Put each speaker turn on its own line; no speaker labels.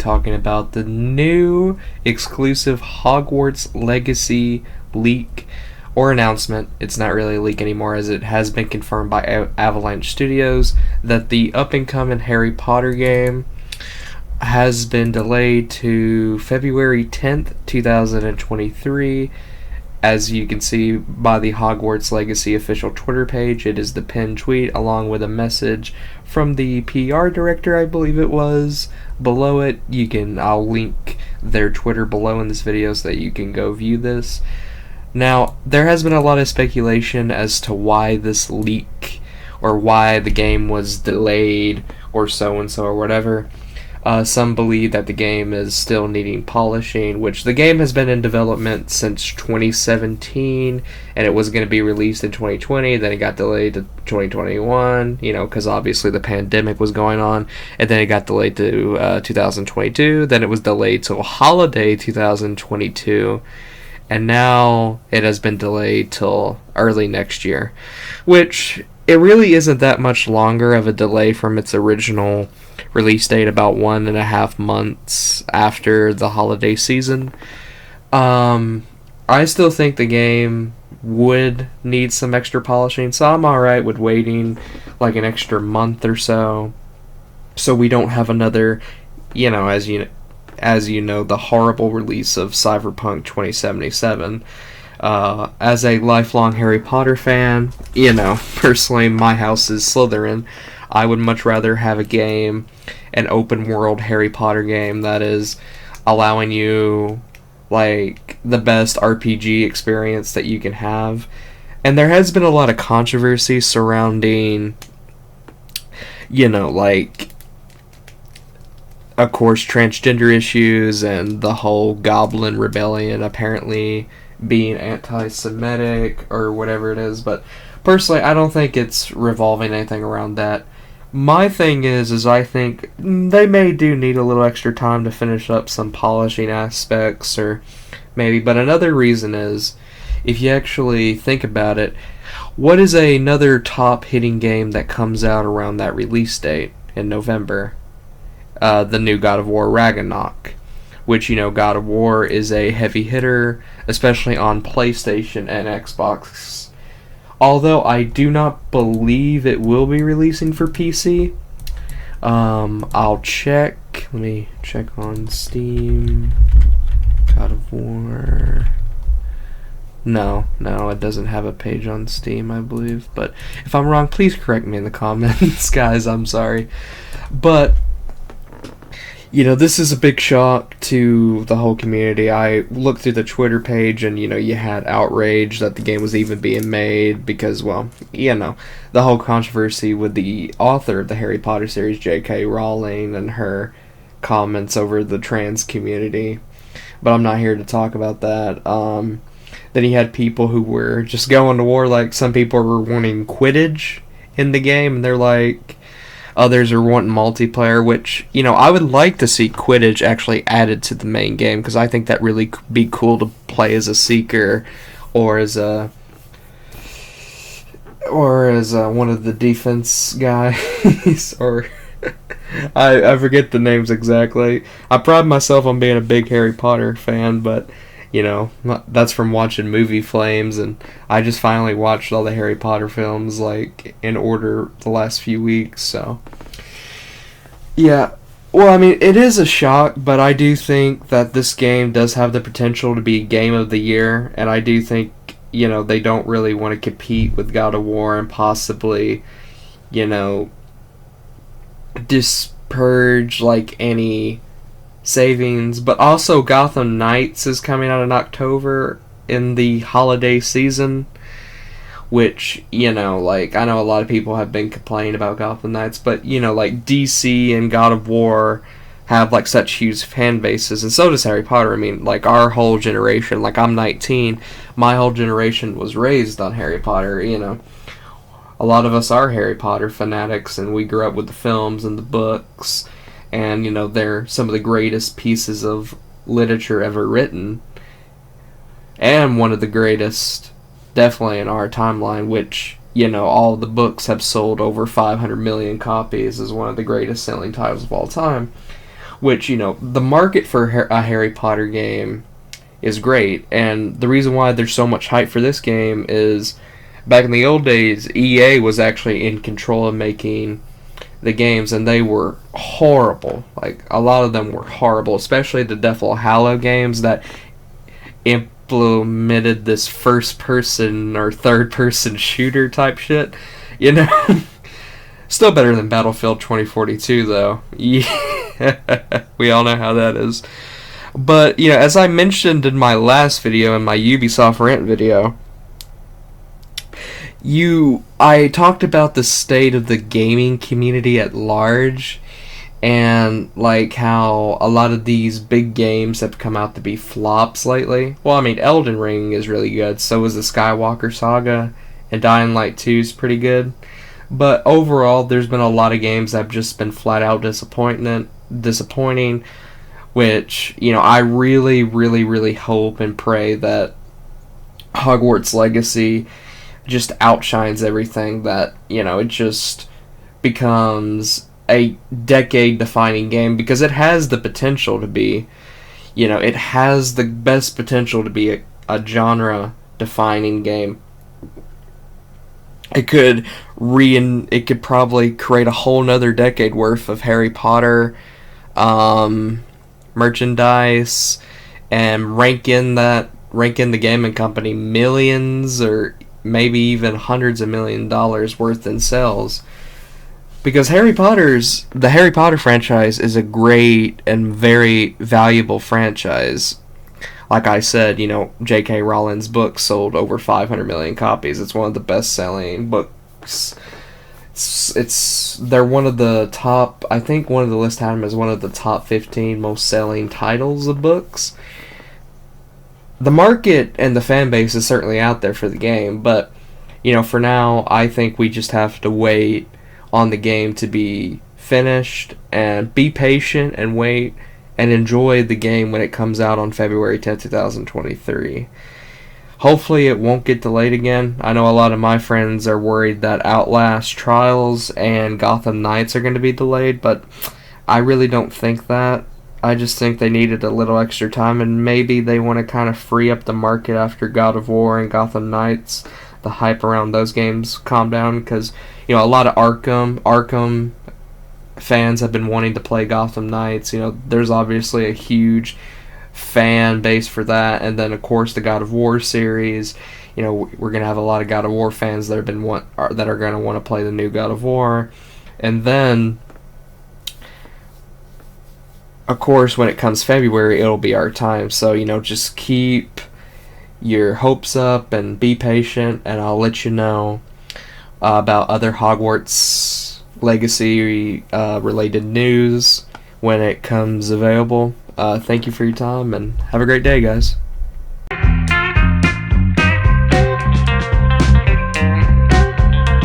talking about the new exclusive Hogwarts Legacy leak or announcement. It's not really a leak anymore, as it has been confirmed by Avalanche Studios that the up-and-coming Harry Potter game has been delayed to February 10th, 2023. As you can see by the Hogwarts Legacy official Twitter page, it is the pinned tweet along with a message from the PR director, I believe it was, below it. I'll link their Twitter below in this video so that you can go view this. Now, there has been a lot of speculation as to why this leak, or why the game was delayed, or so-and-so, or whatever. Some believe that the game is still needing polishing, which the game has been in development since 2017, and it was going to be released in 2020, then it got delayed to 2021, because obviously the pandemic was going on, and then it got delayed to 2022, then it was delayed till holiday 2022, and now it has been delayed till early next year, which it really isn't that much longer of a delay from its original release date, about 1.5 months after the holiday season. I still think the game would need some extra polishing, so I'm alright with waiting like an extra month or so we don't have another, as you know, the horrible release of Cyberpunk 2077. As a lifelong Harry Potter fan, personally, my house is Slytherin. I would much rather have a game, an open world Harry Potter game that is allowing you like the best RPG experience that you can have. And there has been a lot of controversy surrounding, of course, transgender issues and the whole Goblin Rebellion apparently being anti-Semitic or whatever it is. But personally, I don't think it's revolving anything around that. My thing is I think they do need a little extra time to finish up some polishing aspects, or maybe. But another reason is, if you actually think about it, what is another top-hitting game that comes out around that release date in November? The new God of War Ragnarok, which, God of War is a heavy hitter, especially on PlayStation and Xbox. Although I do not believe it will be releasing for PC. I'll check. Let me check on Steam. God of War. No, it doesn't have a page on Steam, I believe. But if I'm wrong, please correct me in the comments, guys. I'm sorry. But this is a big shock to the whole community. I looked through the Twitter page and, you had outrage that the game was even being made because, the whole controversy with the author of the Harry Potter series, J.K. Rowling, and her comments over the trans community. But I'm not here to talk about that. Then you had people who were just going to war, like some people were wanting Quidditch in the game, and they're like, others are wanting multiplayer, which, I would like to see Quidditch actually added to the main game, because I think that really could be cool to play as a Seeker, or as one of the defense guys, or I forget the names exactly. I pride myself on being a big Harry Potter fan, but that's from watching Movie Flames, and I just finally watched all the Harry Potter films in order the last few weeks, so yeah. Well, it is a shock, but I do think that this game does have the potential to be Game of the Year, and I do think, they don't really want to compete with God of War and possibly, disperse any savings. But also Gotham Knights is coming out in October in the holiday season, which, I know a lot of people have been complaining about Gotham Knights, but, DC and God of War have, such huge fan bases, and so does Harry Potter. Our whole generation, I'm 19, my whole generation was raised on Harry Potter, A lot of us are Harry Potter fanatics, and we grew up with the films and the books, and, they're some of the greatest pieces of literature ever written, and one of the greatest, definitely in our timeline, which, all the books have sold over 500 million copies, is one of the greatest selling titles of all time. which, the market for a Harry Potter game is great, and the reason why there's so much hype for this game is back in the old days, EA was actually in control of making the games, and they were horrible. Like, a lot of them were horrible, especially the Deathloop Hallow games that implemented this first-person or third-person shooter type shit. Still better than Battlefield 2042, though. Yeah, we all know how that is. But, as I mentioned in my last video, in my Ubisoft rant video, I talked about the state of the gaming community at large, and like how a lot of these big games have come out to be flops lately. Well, I mean, Elden Ring is really good, so is the Skywalker Saga, and Dying Light 2 is pretty good. But overall, there's been a lot of games that have just been flat out disappointing, which, I really, really, really hope and pray that Hogwarts Legacy just outshines everything, that, it just becomes a decade-defining game, because it has the potential to be, it has the best potential to be a genre-defining game. It could probably create a whole nother decade worth of Harry Potter merchandise, and rank in the gaming company millions or maybe even hundreds of $1,000,000 worth in sales. Because the Harry Potter franchise is a great and very valuable franchise. Like I said, J.K. Rowling's books sold over 500 million copies. It's one of the best-selling books. They're one of the top, I think one of the lists had them as one of the top 15 most selling titles of books. The market and the fan base is certainly out there for the game, but, for now, I think we just have to wait on the game to be finished, and be patient and wait and enjoy the game when it comes out on February 10th, 2023. Hopefully it won't get delayed again. I know a lot of my friends are worried that Outlast Trials and Gotham Knights are going to be delayed, but I really don't think that. I just think they needed a little extra time, and maybe they want to kind of free up the market after God of War and Gotham Knights. The hype around those games calmed down, because, a lot of Arkham fans have been wanting to play Gotham Knights. There's obviously a huge fan base for that, and then of course the God of War series. We're gonna have a lot of God of War fans that are gonna want to play the new God of War, and then of course when it comes February, it'll be our time. So just keep your hopes up and be patient, and I'll let you know about other Hogwarts Legacy related news when it comes available. Thank you for your time, and have a great day, guys.